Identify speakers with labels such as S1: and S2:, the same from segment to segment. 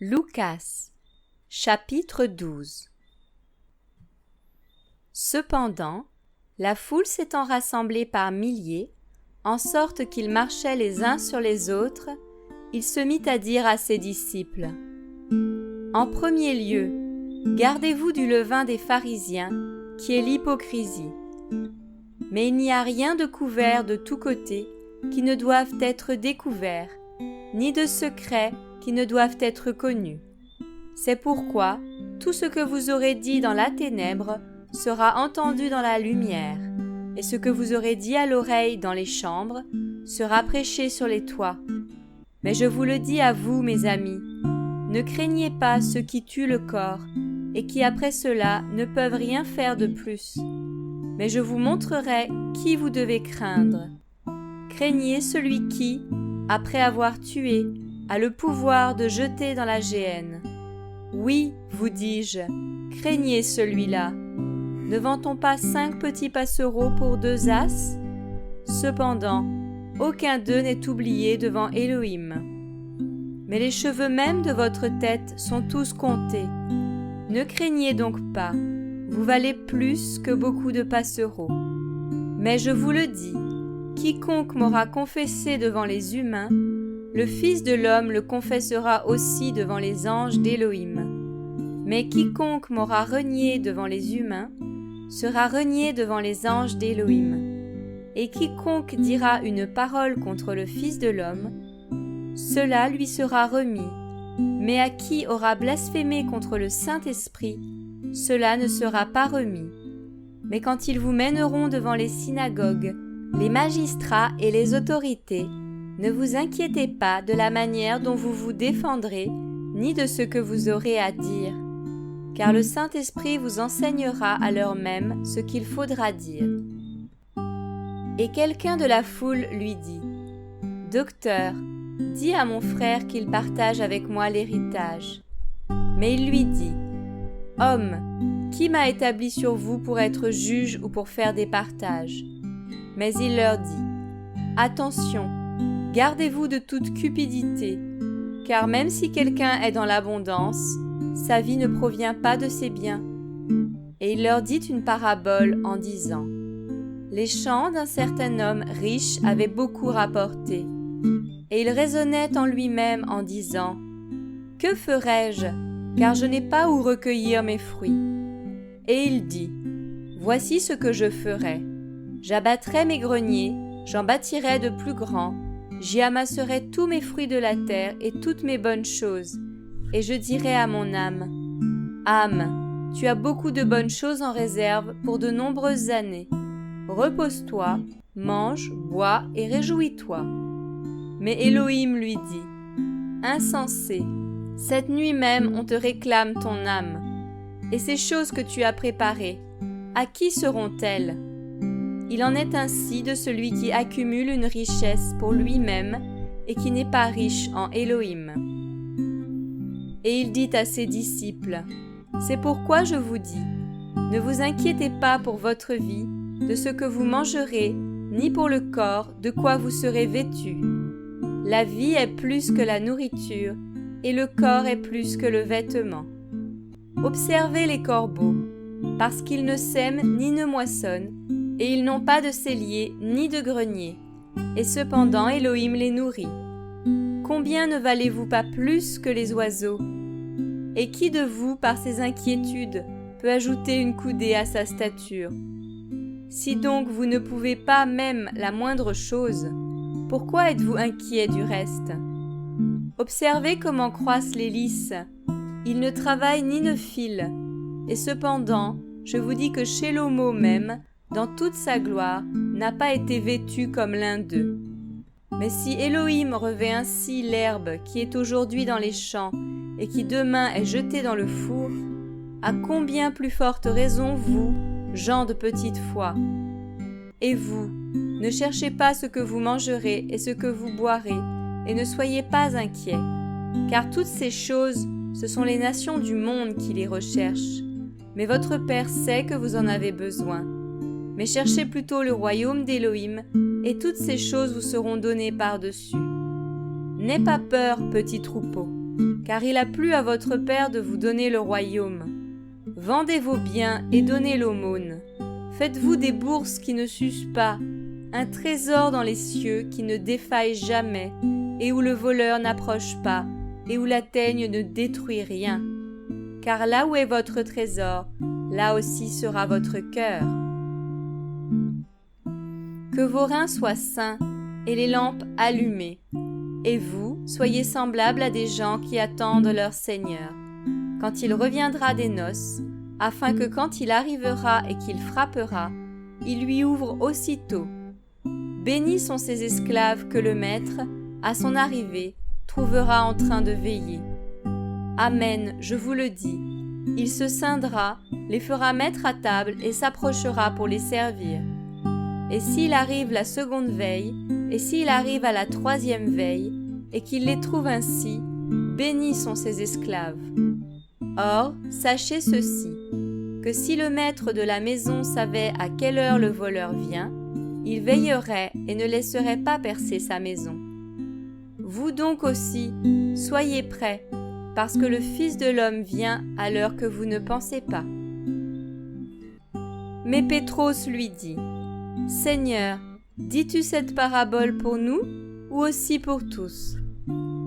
S1: Lucas, chapitre 12. Cependant, la foule s'étant rassemblée par milliers, en sorte qu'ils marchaient les uns sur les autres, il se mit à dire à ses disciples : En premier lieu, gardez-vous du levain des pharisiens, qui est l'hypocrisie. Mais il n'y a rien de couvert de tous côtés qui ne doivent être découverts, ni de secrets qui ne doivent être connus. C'est pourquoi tout ce que vous aurez dit dans la ténèbre sera entendu dans la lumière, et ce que vous aurez dit à l'oreille dans les chambres sera prêché sur les toits. Mais je vous le dis à vous, mes amis, ne craignez pas ceux qui tuent le corps, et qui après cela ne peuvent rien faire de plus. Mais je vous montrerai qui vous devez craindre. Craignez celui qui, après avoir tué, a le pouvoir de jeter dans la géhenne. Oui, vous dis-je, craignez celui-là. Ne vend-on pas 5 petits passereaux pour 2 as ? Cependant, aucun d'eux n'est oublié devant Élohim. Mais les cheveux même de votre tête sont tous comptés. Ne craignez donc pas, vous valez plus que beaucoup de passereaux. Mais je vous le dis, quiconque m'aura confessé devant les humains, le Fils de l'homme le confessera aussi devant les anges d'Élohim. Mais quiconque m'aura renié devant les humains sera renié devant les anges d'Élohim. Et quiconque dira une parole contre le Fils de l'homme, cela lui sera remis. Mais à qui aura blasphémé contre le Saint-Esprit, cela ne sera pas remis. Mais quand ils vous mèneront devant les synagogues, les magistrats et les autorités, ne vous inquiétez pas de la manière dont vous vous défendrez, ni de ce que vous aurez à dire, car le Saint-Esprit vous enseignera à l'heure même ce qu'il faudra dire. Et quelqu'un de la foule lui dit : Docteur, dis à mon frère qu'il partage avec moi l'héritage. Mais il lui dit : Homme, qui m'a établi sur vous pour être juge ou pour faire des partages ? Mais il leur dit : Attention, gardez-vous de toute cupidité, car même si quelqu'un est dans l'abondance, sa vie ne provient pas de ses biens. Et il leur dit une parabole en disant : Les champs d'un certain homme riche avaient beaucoup rapporté. Et il raisonnait en lui-même en disant : Que ferai-je, car je n'ai pas où recueillir mes fruits ? Et il dit : Voici ce que je ferai. J'abattrai mes greniers, j'en bâtirai de plus grands, j'y amasserai tous mes fruits de la terre et toutes mes bonnes choses, et je dirai à mon âme : Âme, tu as beaucoup de bonnes choses en réserve pour de nombreuses années. Repose-toi, mange, bois et réjouis-toi. Mais Élohim lui dit : Insensé, cette nuit même on te réclame ton âme. Et ces choses que tu as préparées, à qui seront-elles ? Il en est ainsi de celui qui accumule une richesse pour lui-même et qui n'est pas riche en Élohim. Et il dit à ses disciples : C'est pourquoi je vous dis, ne vous inquiétez pas pour votre vie, de ce que vous mangerez, ni pour le corps, de quoi vous serez vêtus. La vie est plus que la nourriture, et le corps est plus que le vêtement. Observez les corbeaux, parce qu'ils ne sèment ni ne moissonnent, et ils n'ont pas de cellier ni de grenier, et cependant Élohim les nourrit. Combien ne valez-vous pas plus que les oiseaux ? Et qui de vous, par ses inquiétudes, peut ajouter une coudée à sa stature ? Si donc vous ne pouvez pas même la moindre chose, pourquoi êtes-vous inquiets du reste ? Observez comment croissent les lys. Ils ne travaillent ni ne filent. Et cependant, je vous dis que Shelomo même, dans toute sa gloire, n'a pas été vêtu comme l'un d'eux. Mais si Élohim revêt ainsi l'herbe qui est aujourd'hui dans les champs et qui demain est jetée dans le four, à combien plus forte raison vous, gens de petite foi ? Et vous, ne cherchez pas ce que vous mangerez et ce que vous boirez, et ne soyez pas inquiets, car toutes ces choses, ce sont les nations du monde qui les recherchent. Mais votre Père sait que vous en avez besoin. Mais cherchez plutôt le royaume d'Élohim, et toutes ces choses vous seront données par-dessus. N'aie pas peur, petit troupeau, car il a plu à votre Père de vous donner le royaume. Vendez vos biens et donnez l'aumône. Faites-vous des bourses qui ne s'usent pas, un trésor dans les cieux qui ne défaille jamais, et où le voleur n'approche pas, et où la teigne ne détruit rien. Car là où est votre trésor, là aussi sera votre cœur. Que vos reins soient sains et les lampes allumées, et vous, soyez semblables à des gens qui attendent leur Seigneur, quand il reviendra des noces, afin que quand il arrivera et qu'il frappera, il lui ouvre aussitôt. Bénis sont ces esclaves que le maître, à son arrivée, trouvera en train de veiller. Amen, je vous le dis, il se scindra, les fera mettre à table et s'approchera pour les servir. Et s'il arrive la seconde veille, et s'il arrive à la troisième veille, et qu'il les trouve ainsi, bénis sont ces esclaves. Or, sachez ceci, que si le maître de la maison savait à quelle heure le voleur vient, il veillerait et ne laisserait pas percer sa maison. Vous donc aussi, soyez prêts, parce que le Fils de l'homme vient à l'heure que vous ne pensez pas. Mais Pétros lui dit, « Seigneur, dis-tu cette parabole pour nous ou aussi pour tous ?»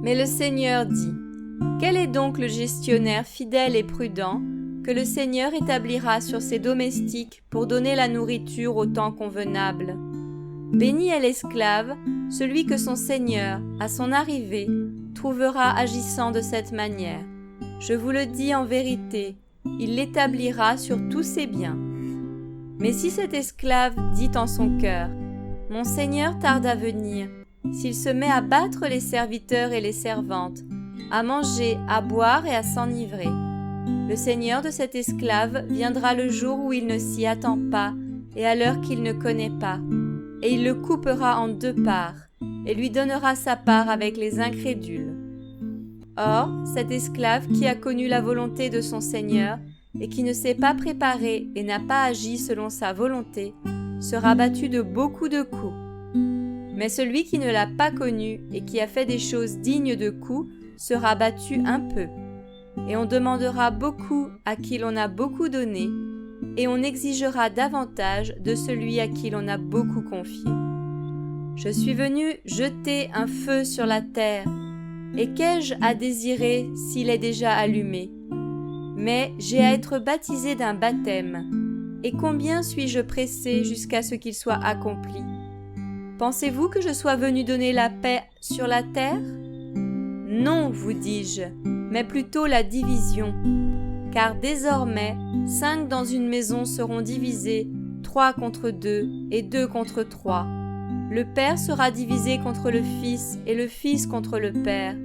S1: Mais le Seigneur dit, « Quel est donc le gestionnaire fidèle et prudent que le Seigneur établira sur ses domestiques pour donner la nourriture au temps convenable ? Béni est l'esclave, celui que son Seigneur, à son arrivée, trouvera agissant de cette manière. Je vous le dis en vérité, il l'établira sur tous ses biens. Mais si cet esclave dit en son cœur, « Mon Seigneur tarde à venir », s'il se met à battre les serviteurs et les servantes, à manger, à boire et à s'enivrer, le Seigneur de cet esclave viendra le jour où il ne s'y attend pas et à l'heure qu'il ne connaît pas, et il le coupera en 2 parts, et lui donnera sa part avec les incrédules. Or, cet esclave qui a connu la volonté de son Seigneur et qui ne s'est pas préparé et n'a pas agi selon sa volonté, sera battu de beaucoup de coups. Mais celui qui ne l'a pas connu et qui a fait des choses dignes de coups sera battu un peu. Et on demandera beaucoup à qui l'on a beaucoup donné, et on exigera davantage de celui à qui l'on a beaucoup confié. Je suis venu jeter un feu sur la terre, et qu'ai-je à désirer s'il est déjà allumé ? Mais j'ai à être baptisé d'un baptême, et combien suis-je pressé jusqu'à ce qu'il soit accompli ? Pensez-vous que je sois venu donner la paix sur la terre ? Non, vous dis-je, mais plutôt la division. Car désormais, 5 dans une maison seront divisés, 3 contre 2 et 2 contre 3. Le père sera divisé contre le fils et le fils contre le père.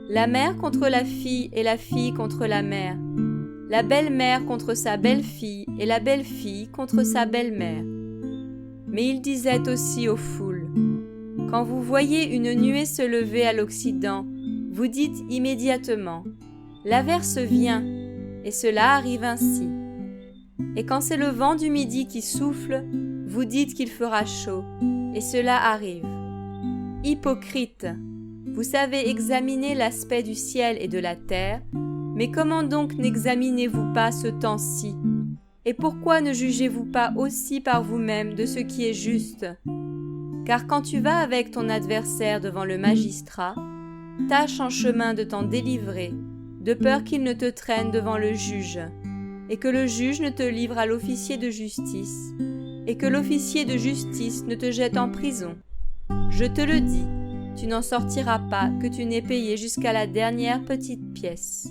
S1: La mère contre la fille et la fille contre la mère. La belle-mère contre sa belle-fille et la belle-fille contre sa belle-mère. Mais il disait aussi aux foules, « Quand vous voyez une nuée se lever à l'Occident, vous dites immédiatement, « L'averse vient », et cela arrive ainsi. Et quand c'est le vent du midi qui souffle, vous dites qu'il fera chaud, et cela arrive. Hypocrite, vous savez examiner l'aspect du ciel et de la terre, mais comment donc n'examinez-vous pas ce temps-ci ? Et pourquoi ne jugez-vous pas aussi par vous-même de ce qui est juste ? Car quand tu vas avec ton adversaire devant le magistrat, tâche en chemin de t'en délivrer, de peur qu'il ne te traîne devant le juge, et que le juge ne te livre à l'officier de justice, et que l'officier de justice ne te jette en prison. Je te le dis, tu n'en sortiras pas que tu n'aies payé jusqu'à la dernière petite pièce.